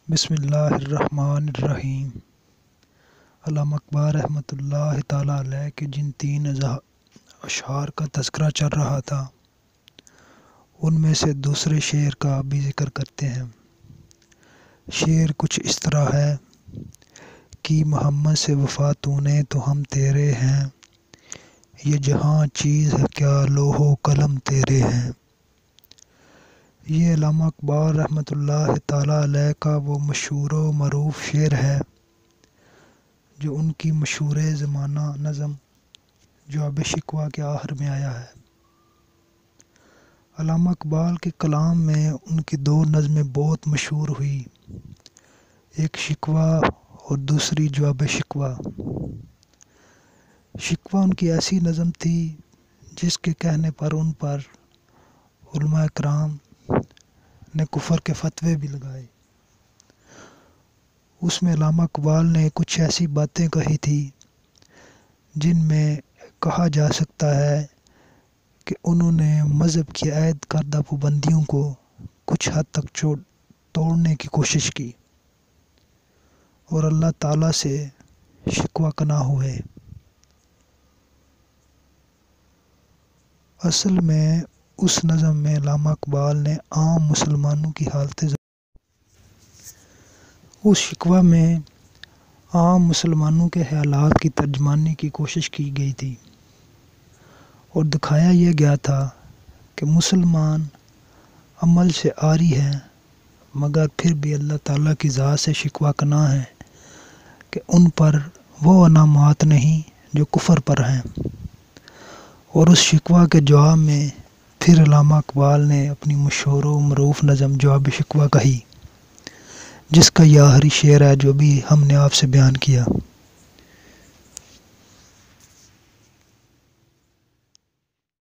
بسم اللہ الرحمن الرحیم۔ علامہ اقبال رحمۃ اللہ تعالیٰ علیہ کے جن 3 اشعار کا تذکرہ چل رہا تھا ان میں سے دوسرے شعر کا بھی ذکر کرتے ہیں۔ شعر کچھ اس طرح ہے کہ محمد سے وفا تو نے تو ہم تیرے ہیں، یہ جہاں چیز ہے کیا لوح و قلم تیرے ہیں۔ یہ علامہ اقبال رحمۃ اللہ تعالیٰ علیہ کا وہ مشہور و معروف شعر ہے جو ان کی مشہور زمانہ نظم جواب شکوہ کے آخر میں آیا ہے۔ علامہ اقبال کے کلام میں ان کی 2 نظمیں بہت مشہور ہوئی، ایک شکوہ اور دوسری جواب شکوہ۔ شکوہ ان کی ایسی نظم تھی جس کے کہنے پر ان پر علماء کرام نے کفر کے فتوے بھی لگائے۔ اس میں علامہ اقبال نے کچھ ایسی باتیں کہی تھی جن میں کہا جا سکتا ہے کہ انہوں نے مذہب کی عائد کردہ پابندیوں کو کچھ حد تک توڑنے کی کوشش کی اور اللہ تعالیٰ سے شکوہ کناں ہوئے۔ اصل میں اس نظم میں علامہ اقبال نے عام مسلمانوں کی حالت اس شکوہ میں عام مسلمانوں کے حالات کی ترجمانی کی کوشش کی گئی تھی اور دکھایا یہ گیا تھا کہ مسلمان عمل سے عاری ہیں مگر پھر بھی اللہ تعالیٰ کی ذات سے شکوہ کناں ہیں کہ ان پر وہ انعامات نہیں جو کفر پر ہیں۔ اور اس شکوہ کے جواب میں پھر علامہ اقبال نے اپنی مشہور و معروف نظم جواب شکوہ کہی، جس کا یہ آخری شعر ہے جو بھی ہم نے آپ سے بیان کیا۔